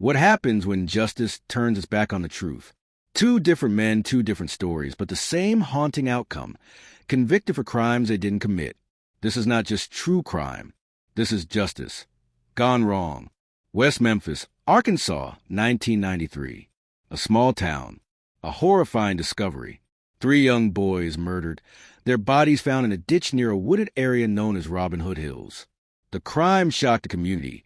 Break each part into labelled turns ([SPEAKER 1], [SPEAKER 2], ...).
[SPEAKER 1] What happens when justice turns its back on the truth? Two different men, two different stories, but the same haunting outcome. Convicted for crimes they didn't commit. This is not just true crime. This is justice. Gone wrong. West Memphis, Arkansas, 1993. A small town. A horrifying discovery. 3 young boys murdered. Their bodies found in a ditch near a wooded area known as Robin Hood Hills. The crime shocked the community.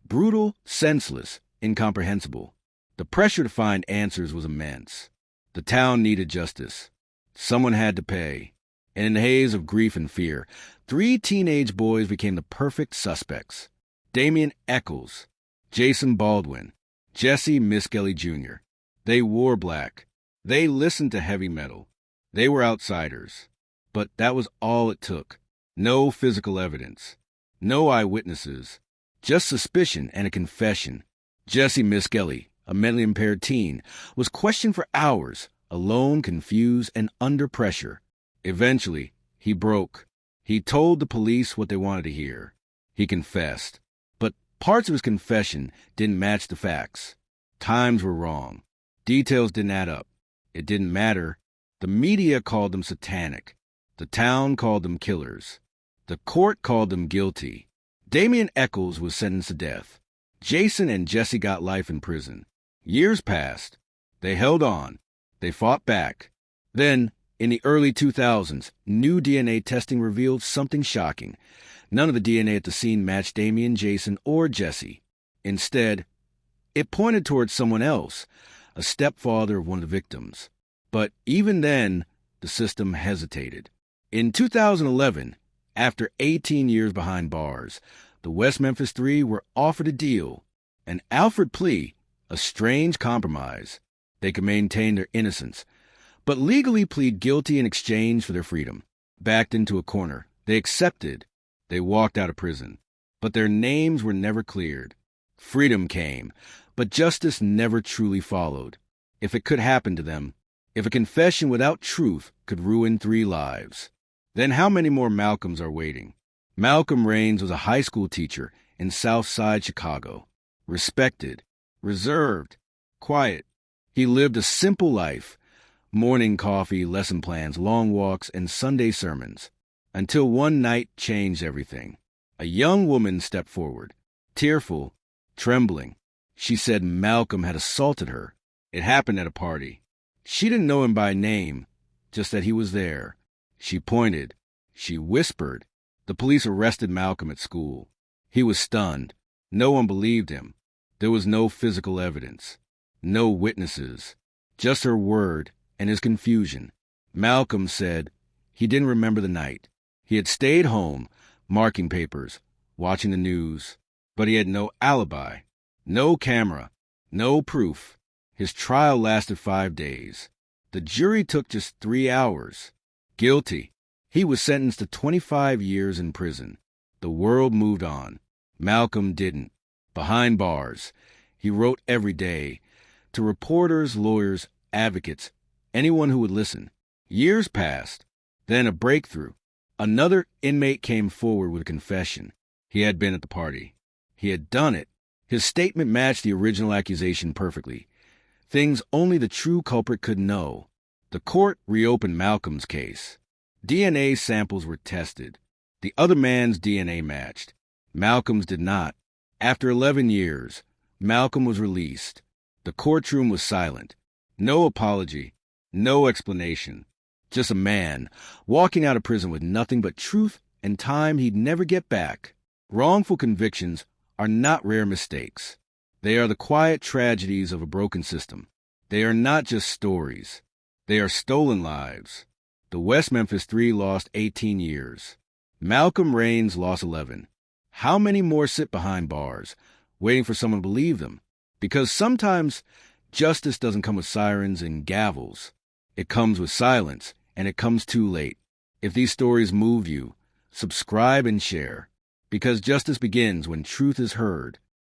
[SPEAKER 1] Brutal, senseless, incomprehensible. The pressure to find answers was immense. The town needed justice. Someone had to pay. And in the haze of grief and fear, 3 teenage boys became the perfect suspects. Damian Eccles, Jason Baldwin, Jesse Miskelly Jr. They wore black. They listened to heavy metal. They were outsiders. But that was all it took. No physical evidence. No eyewitnesses. Just suspicion and a confession. Jesse Miskelly, a mentally impaired teen, was questioned for hours, alone, confused, and under pressure. Eventually, he broke. He told the police what they wanted to hear. He confessed. But parts of his confession didn't match the facts. Times were wrong. Details didn't add up. It didn't matter. The media called them satanic. The town called them killers. The court called them guilty. Damian Eccles was sentenced to death. Jason and Jesse got life in prison. Years passed. They held on. They fought back. Then, in the early 2000s, new DNA testing revealed something shocking. None of the DNA at the scene matched Damian, Jason, or Jesse. Instead, it pointed towards someone else, a stepfather of one of the victims. But even then, the system hesitated. In 2011, after 18 years behind bars, the West Memphis Three were offered a deal, an Alfred plea, a strange compromise. They could maintain their innocence, but legally plead guilty in exchange for their freedom. Backed into a corner, they accepted. They walked out of prison, but their names were never cleared. Freedom came, but justice never truly followed. If it could happen to them, if a confession without truth could ruin 3 lives, then how many more Malcolms are waiting? Malcolm Raines was a high school teacher in South Side Chicago. Respected, reserved, quiet. He lived a simple life. Morning coffee, lesson plans, long walks, and Sunday sermons. Until one night changed everything. A young woman stepped forward, tearful, trembling. She said Malcolm had assaulted her. It happened at a party. She didn't know him by name, just that he was there. She pointed. She whispered. The police arrested Malcolm at school. He was stunned. No one believed him. There was no physical evidence. No witnesses. Just her word and his confusion. Malcolm said he didn't remember the night. He had stayed home, marking papers, watching the news, but he had no alibi, no camera, no proof. His trial lasted 5 days. The jury took just 3 hours. Guilty. He was sentenced to 25 years in prison. The world moved on. Malcolm didn't. Behind bars, he wrote every day to reporters, lawyers, advocates, anyone who would listen. Years passed. Then a breakthrough. Another inmate came forward with a confession. He had been at the party. He had done it. His statement matched the original accusation perfectly. Things only the true culprit could know. The court reopened Malcolm's case. DNA samples were tested. The other man's DNA matched. Malcolm's did not. After 11 years, Malcolm was released. The courtroom was silent. No apology, no explanation. Just a man walking out of prison with nothing but truth and time he'd never get back. Wrongful convictions are not rare mistakes. They are the quiet tragedies of a broken system. They are not just stories. They are stolen lives. The West Memphis Three lost 18 years. Malcolm Raines lost 11. How many more sit behind bars, waiting for someone to believe them? Because sometimes justice doesn't come with sirens and gavels. It comes with silence, and it comes too late. If these stories move you, subscribe and share. Because justice begins when truth is heard.